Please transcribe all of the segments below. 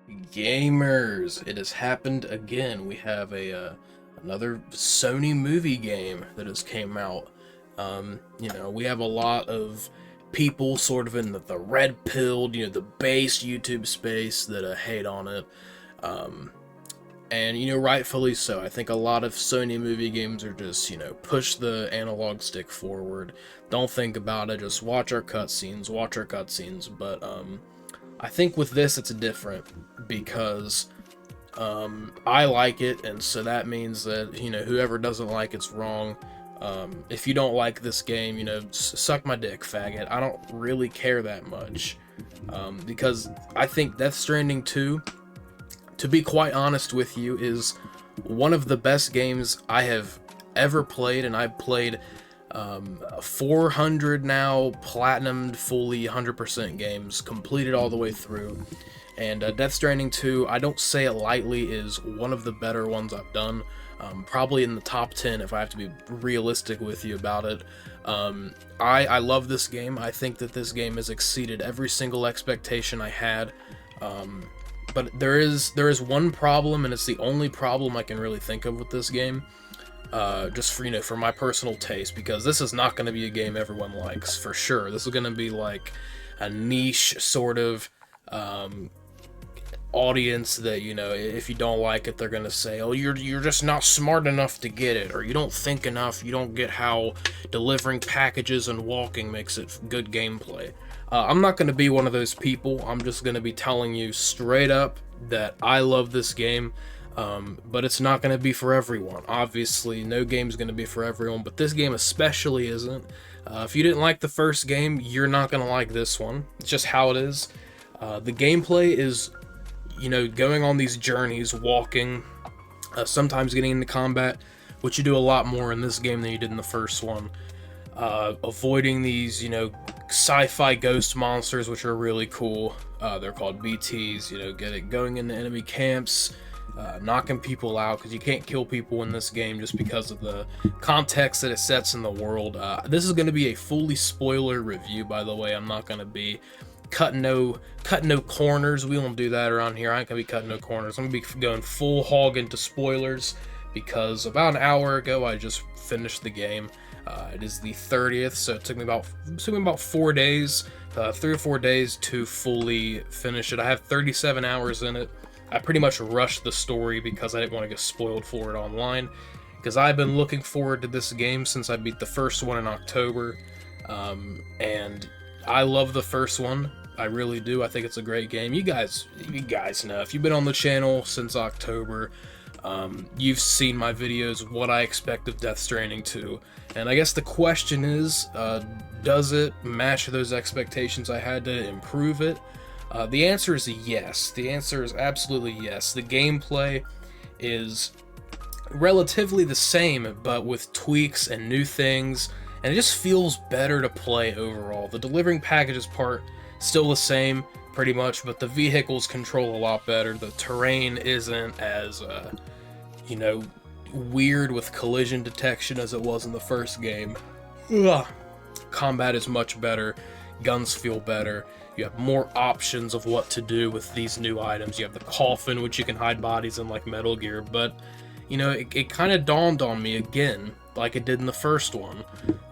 Gamers, it has happened again. We have another Sony movie game that has came out. We have a lot of people sort of in the red pilled, the base YouTube space that hate on it. Um, and rightfully so. I think a lot of Sony movie games are just push the analog stick forward, don't think about it, just watch our cutscenes. But I think with this it's different because I like it, and so that means that whoever doesn't like it's wrong. If you don't like this game, suck my dick, faggot. I don't really care that much because I think Death Stranding 2, to be quite honest with you, is one of the best games I have ever played, and I've played 400 now, platinumed fully 100% games, completed all the way through. And Death Stranding 2, I don't say it lightly, is one of the better ones I've done. Probably in the top 10 if I have to be realistic with you about it. I love this game. I think that this game has exceeded every single expectation I had. But there is one problem, and it's the only problem I can really think of with this game. Just for my personal taste, because this is not going to be a game everyone likes for sure. This is going to be like a niche sort of audience that if you don't like it, they're going to say, oh, you're just not smart enough to get it, or you don't think enough, you don't get how delivering packages and walking makes it good gameplay. I'm not going to be one of those people. I'm just going to be telling you straight up that I love this game. But it's not going to be for everyone. Obviously, no game's going to be for everyone, but this game especially isn't. If you didn't like the first game, you're not going to like this one. It's just how it is. The gameplay is, going on these journeys, walking, sometimes getting into combat, which you do a lot more in this game than you did in the first one. Avoiding these, sci-fi ghost monsters, which are really cool. They're called BTs, going into enemy camps, knocking people out, because you can't kill people in this game just because of the context that it sets in the world. This is going to be a fully spoiler review, by the way. I'm not going to be cutting no corners. We won't do that around here. I ain't going to be cutting no corners. I'm going to be going full hog into spoilers, because about an hour ago I just finished the game. It is the 30th, so it took me about 4 days, 3 or 4 days to fully finish it. I have 37 hours in it. I pretty much rushed the story because I didn't want to get spoiled for it online, because I've been looking forward to this game since I beat the first one in October, and I love the first one. I really do. I think it's a great game. You guys know, if you've been on the channel since October, you've seen my videos, what I expect of Death Stranding 2, and I guess the question is, does it match those expectations I had to improve it? The answer is yes. The answer is absolutely yes. The gameplay is relatively the same, but with tweaks and new things, and it just feels better to play overall. The delivering packages part, still the same, pretty much, but the vehicles control a lot better. The terrain isn't as, weird with collision detection as it was in the first game. Ugh. Combat is much better. Guns feel better. You have more options of what to do with these new items. You have the coffin, which you can hide bodies in like Metal Gear, but, it kind of dawned on me again, like it did in the first one,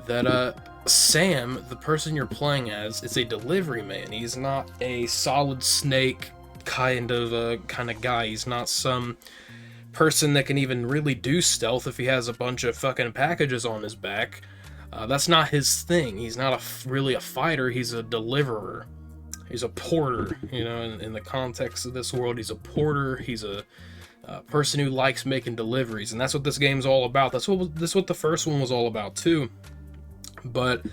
that, Sam, the person you're playing as, is a delivery man. He's not a Solid Snake kind of guy. He's not some person that can even really do stealth if he has a bunch of fucking packages on his back. That's not his thing. He's not really a fighter. He's a deliverer. He's a porter. In the context of this world, he's a porter. He's a person who likes making deliveries, and that's what this game's all about. That's what the first one was all about too. But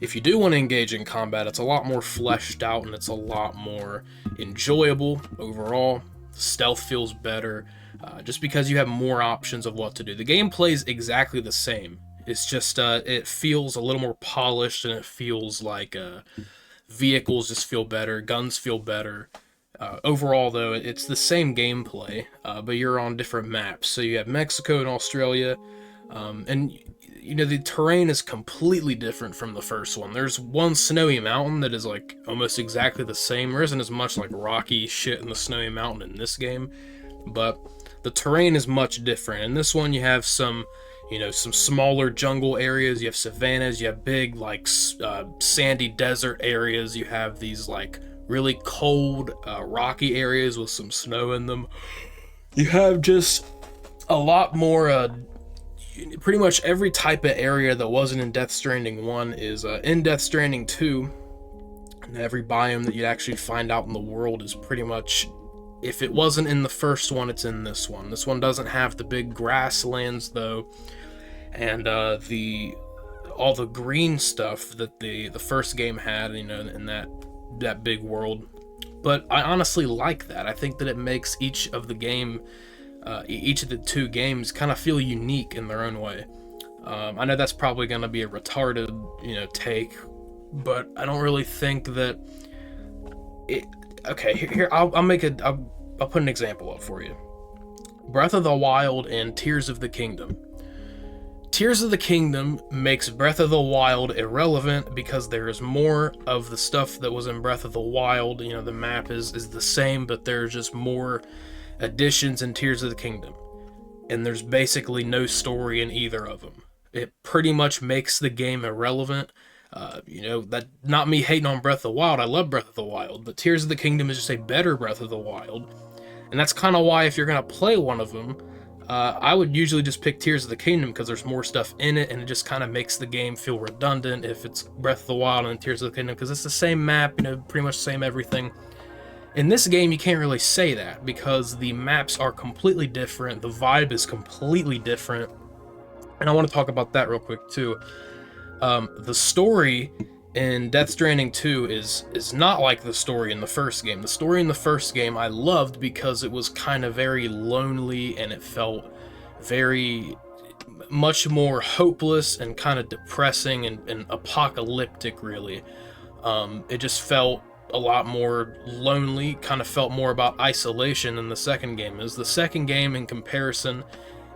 if you do want to engage in combat, it's a lot more fleshed out, and it's a lot more enjoyable overall. Stealth feels better, just because you have more options of what to do. The game plays exactly the same. It's just, it feels a little more polished, and it feels like vehicles just feel better, guns feel better. Overall, though, it's the same gameplay, but you're on different maps. So you have Mexico and Australia, and the terrain is completely different from the first one. There's one snowy mountain that is like almost exactly the same. There isn't as much like rocky shit in the snowy mountain in this game, but the terrain is much different. In this one, you have some smaller jungle areas, you have savannas, you have big like sandy desert areas, you have these like really cold rocky areas with some snow in them. You have just a lot more pretty much every type of area that wasn't in Death Stranding 1 is in Death Stranding 2. And every biome that you actually find out in the world is pretty much, if it wasn't in the first one, it's in this one. This one doesn't have the big grasslands though, and all the green stuff that the first game had, in that big world. But I honestly like that. I think that it makes each of the two games kind of feel unique in their own way. I know that's probably going to be a retarded, take, but I don't really think that it. Okay, here I'll put an example up for you. Breath of the Wild and Tears of the Kingdom. Tears of the Kingdom makes Breath of the Wild irrelevant because there is more of the stuff that was in Breath of the Wild. The map is the same, but there's just more additions in Tears of the Kingdom. And there's basically no story in either of them. It pretty much makes the game irrelevant. That not me hating on Breath of the Wild. I love Breath of the Wild, but Tears of the Kingdom is just a better Breath of the Wild. And that's kind of why if you're going to play one of them, I would usually just pick Tears of the Kingdom because there's more stuff in it, and it just kind of makes the game feel redundant if it's Breath of the Wild and Tears of the Kingdom, because it's the same map, pretty much the same everything. In this game, you can't really say that because the maps are completely different, the vibe is completely different, and I want to talk about that real quick too. The story in Death Stranding 2 is not like the story in the first game. The story in the first game I loved because it was kind of very lonely, and it felt very much more hopeless and kind of depressing and apocalyptic, really. It just felt a lot more lonely, kind of felt more about isolation than the second game is. The second game, in comparison,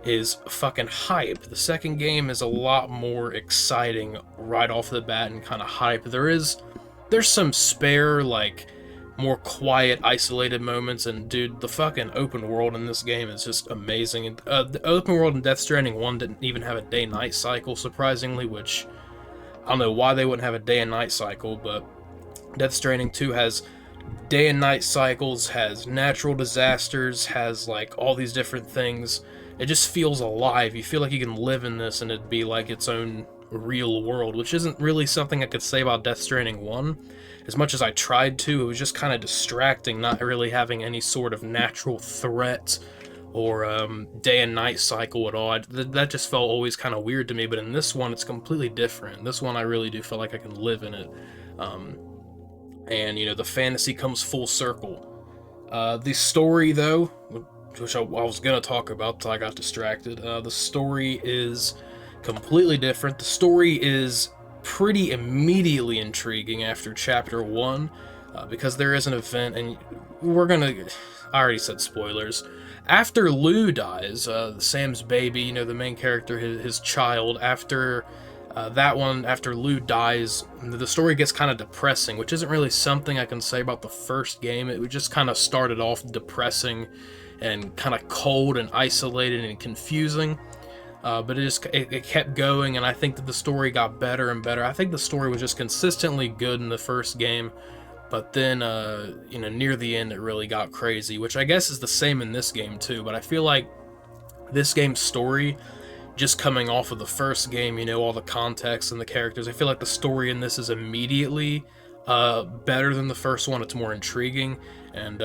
is fucking hype. The second game is a lot more exciting right off the bat and kind of hype. There's some spare, like, more quiet, isolated moments, and dude, the fucking open world in this game is just amazing. And the open world in Death Stranding 1 didn't even have a day-night cycle, surprisingly, which I don't know why they wouldn't have a day and night cycle, but Death Stranding 2 has day and night cycles, has natural disasters, has like all these different things. It just feels alive. You feel like you can live in this and it'd be like its own real world, which isn't really something I could say about Death Stranding 1. As much as I tried to, it was just kind of distracting, not really having any sort of natural threat or day and night cycle at all. That just felt always kind of weird to me, but in this one, it's completely different. This one, I really do feel like I can live in it. And the fantasy comes full circle. The story, though, which I was gonna talk about till I got distracted, the story is completely different. The story is pretty immediately intriguing after chapter 1, because there is an event, and I already said spoilers. After Lou dies, Sam's baby, the main character, his child, after after Lou dies, the story gets kind of depressing, which isn't really something I can say about the first game. It just kind of started off depressing and kind of cold and isolated and confusing, but it kept going, and I think that the story got better and better. I think the story was just consistently good in the first game, but then near the end it really got crazy, which I guess is the same in this game too. But I feel like this game's story, just coming off of the first game, all the context and the characters, I feel like the story in this is immediately better than the first one. It's more intriguing, and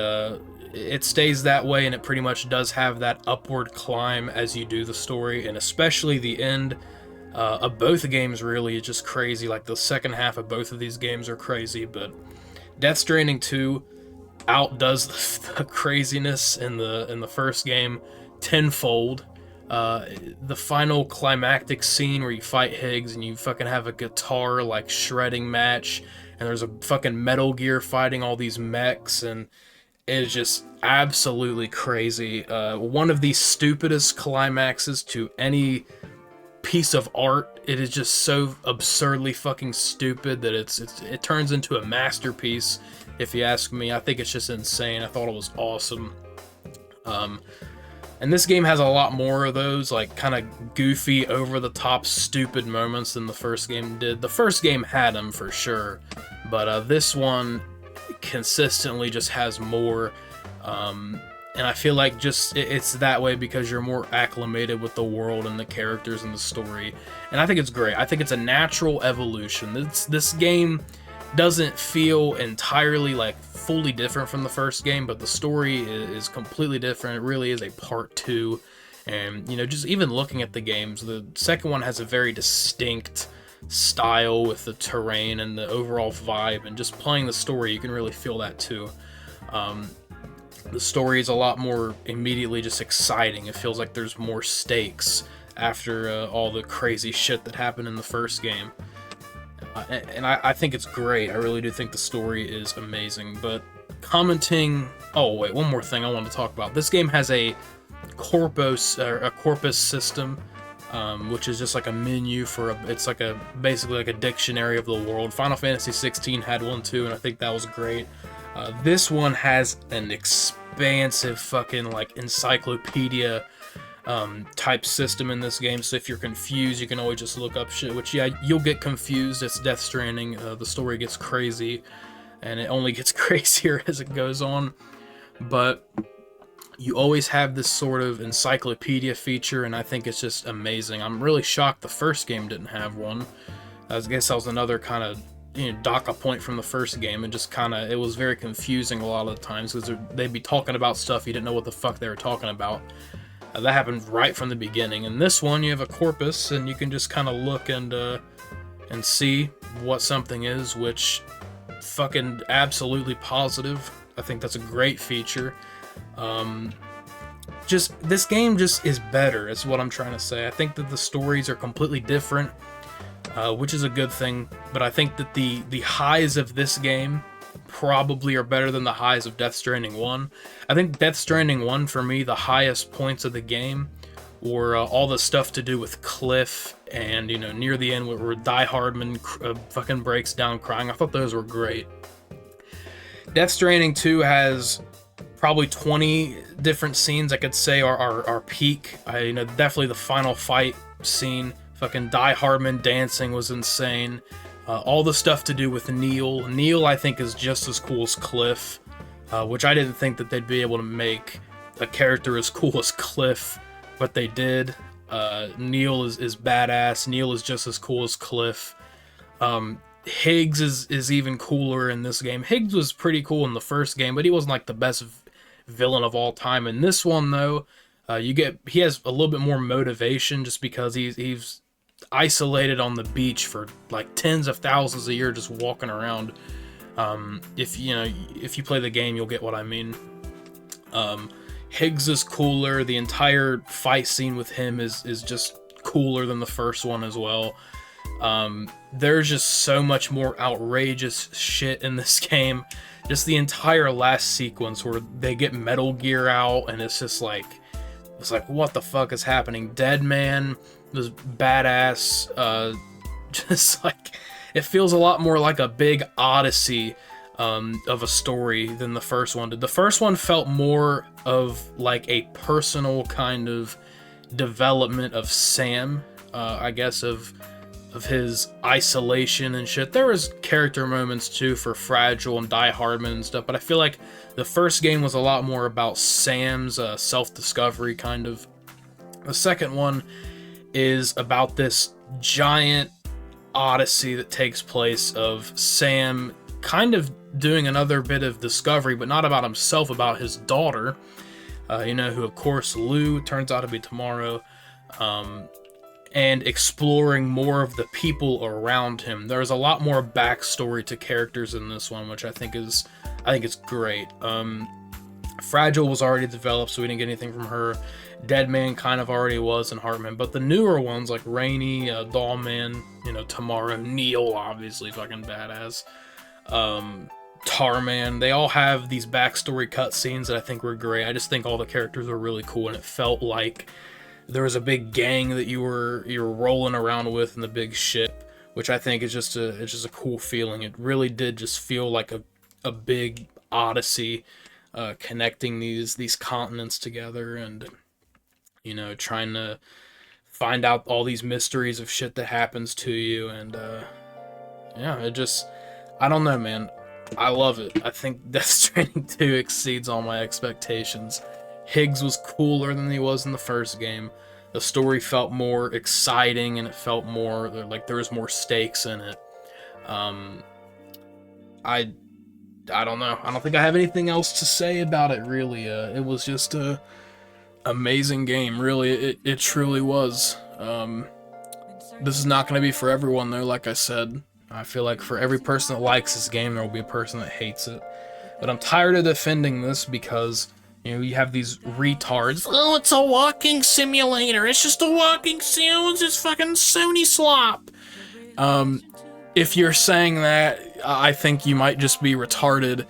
it stays that way, and it pretty much does have that upward climb as you do the story, and especially the end of both games really is just crazy. Like, the second half of both of these games are crazy, but Death Stranding 2 outdoes the craziness in the first game tenfold. The final climactic scene where you fight Higgs and you fucking have a guitar like shredding match, and there's a fucking Metal Gear fighting all these mechs, and it is just absolutely crazy. One of the stupidest climaxes to any piece of art. It is just so absurdly fucking stupid that it turns into a masterpiece, if you ask me. I think it's just insane. I thought it was awesome. And this game has a lot more of those, like, kind of goofy, over-the-top, stupid moments than the first game did. The first game had them, for sure, but this one consistently just has more, and I feel like just it's that way because you're more acclimated with the world and the characters and the story, and I think it's great. I think it's a natural evolution. This game doesn't feel entirely like fully different from the first game, but the story is completely different. It really is a part 2, and you know, just even looking at the games, the second one has a very distinct style with the terrain and the overall vibe, and just playing the story, you can really feel that too. The story is a lot more immediately just exciting. It feels like there's more stakes after all the crazy shit that happened in the first game. And I think it's great. I really do think the story is amazing. But commenting... Oh, wait, one more thing I want to talk about. This game has a corpus system, which is just like a menu for it's like basically like a dictionary of the world. Final Fantasy 16 had one too, and I think that was great. This one has an expansive fucking like encyclopedia type system in this game, so if you're confused, you can always just look up shit, which, yeah, you'll get confused. It's Death Stranding. The story gets crazy, and it only gets crazier as it goes on, but you always have this sort of encyclopedia feature, and I think it's just amazing. I'm really shocked the first game didn't have one. I guess that was another kind of, you know, dock point from the first game, and just kind of, it was very confusing a lot of the times, because they'd be talking about stuff you didn't know what the fuck they were talking about. That happened right from the beginning. In this one, you have a corpus, and you can just kind of look and see what something is, which fucking absolutely positive. I think that's a great feature. Just this game just is better, is what I'm trying to say. I think that the stories are completely different, which is a good thing. But I think that the highs of this game probably are better than the highs of Death Stranding 1. I think Death Stranding 1, for me, the highest points of the game were all the stuff to do with Cliff, and, you know, near the end where Die Hardman fucking breaks down crying. I thought those were great. Death Stranding 2 has probably 20 different scenes I could say are peak. You know, definitely the final fight scene. Fucking Die Hardman dancing was insane. All the stuff to do with Neil. Neil, I think, is just as cool as Cliff, which I didn't think that they'd be able to make a character as cool as Cliff, but they did. Neil is badass. Neil is just as cool as Cliff. Higgs is even cooler in this game. Higgs was pretty cool in the first game, but he wasn't like the best villain of all time. In this one, though, he has a little bit more motivation, just because he's isolated on the beach for like tens of thousands a year, just walking around. If you play the game, you'll get what I mean. Higgs is cooler. The entire fight scene with him is just cooler than the first one as well. There's just so much more outrageous shit in this game. Just the entire last sequence where they get Metal Gear out, and it's like what the fuck is happening? Dead Man was badass. Just like, it feels a lot more like a big odyssey of a story than the first one did. The first one felt more of like a personal kind of development of Sam, I guess, of his isolation and shit. There was character moments too for Fragile and Die Hardman and stuff, but I feel like the first game was a lot more about Sam's self-discovery, kind of. The second one is about this giant odyssey that takes place of Sam kind of doing another bit of discovery, but not about himself, about his daughter, who, of course, Lou turns out to be Tomorrow, and exploring more of the people around him. There's a lot more backstory to characters in this one, which I think is great. Fragile was already developed, so we didn't get anything from her. Dead Man kind of already was in Heartman, but the newer ones like Rainy, Dollman, Tomorrow, Neil, obviously fucking badass, Tarman, they all have these backstory cutscenes that I think were great. I just think all the characters were really cool, and it felt like there was a big gang that you were rolling around with in the big ship, which I think is just a cool feeling. It really did just feel like a big odyssey, connecting these continents together, and trying to find out all these mysteries of shit that happens to you. And yeah, it just, I don't know, man. I love it. I think Death Stranding 2 exceeds all my expectations. Higgs was cooler than he was in the first game. The story felt more exciting, and it felt more like there was more stakes in it. Um, I I don't know. I don't think I have anything else to say about it, really. It was just a amazing game, really. It truly was. This is not going to be for everyone, though, like I said. I feel like for every person that likes this game, there will be a person that hates it. But I'm tired of defending this because, you have these retards. Oh, it's a walking simulator. It's just a walking sim. It's just fucking Sony slop. If you're saying that, I think you might just be retarded.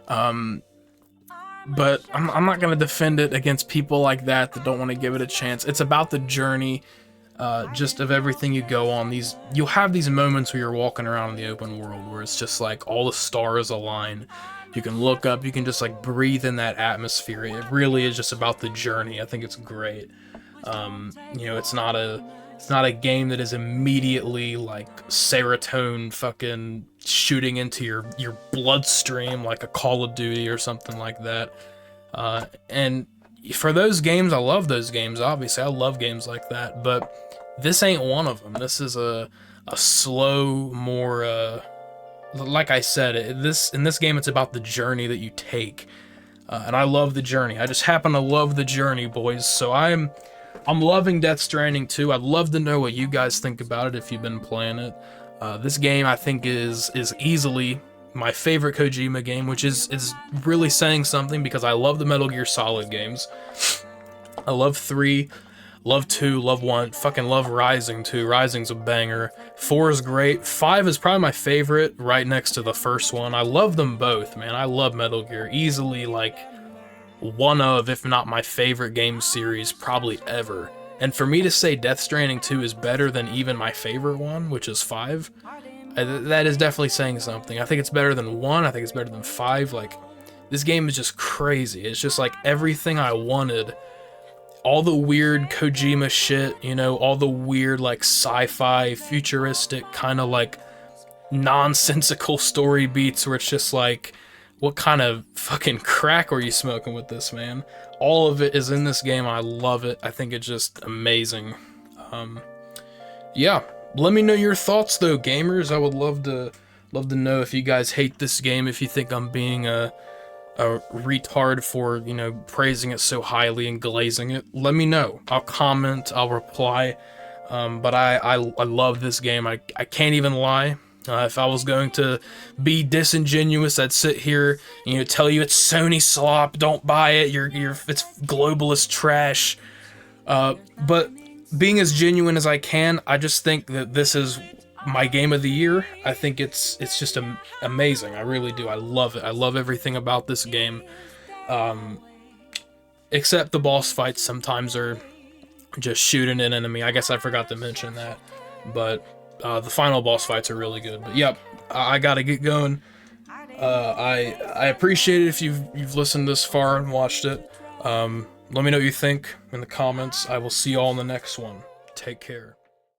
But I'm not going to defend it against people like that don't want to give it a chance. It's about the journey, just of everything you go on. You'll have these moments where you're walking around in the open world where it's just like all the stars align. You can look up, you can just like breathe in that atmosphere. It really is just about the journey. I think it's great. It's not a game that is immediately like serotonin fucking shooting into your bloodstream like a Call of Duty or something like that. And for those games, I love those games. Obviously, I love games like that, but this ain't one of them. This is a slow, more like I said, in this game, it's about the journey that you take, and I love the journey. I just happen to love the journey, boys. So I'm loving Death Stranding 2. I'd love to know what you guys think about it if you've been playing it. This game, I think, is easily my favorite Kojima game, which is really saying something because I love the Metal Gear Solid games. I love 3, love 2, love 1, fucking love Rising 2. Rising's a banger. 4 is great. 5 is probably my favorite, right next to the first one. I love them both, man. I love Metal Gear. Easily, like, one of, if not my favorite game series probably ever. And for me to say Death Stranding 2 is better than even my favorite one, which is 5, that is definitely saying something. I think it's better than 1, I think it's better than 5. Like, this game is just crazy. It's just like everything I wanted. All the weird Kojima shit, all the weird, like, sci-fi, futuristic, kind of, like, nonsensical story beats where it's just like, what kind of fucking crack are you smoking with this, man? All of it is in this game. I love it. I think it's just amazing. Yeah. Let me know your thoughts, though, gamers. I would love to know if you guys hate this game, if you think I'm being a retard for, praising it so highly and glazing it. Let me know. I'll comment, I'll reply. But I love this game. I can't even lie. If I was going to be disingenuous, I'd sit here, tell you it's Sony slop, don't buy it, it's globalist trash. But being as genuine as I can, I just think that this is my game of the year. I think it's just amazing. I really do. I love it. I love everything about this game. Except the boss fights sometimes are just shooting an enemy. I guess I forgot to mention that. But the final boss fights are really good. But yep, I gotta get going. I appreciate it if you've listened this far and watched it. Let me know what you think in the comments. I will see you all in the next one. Take care.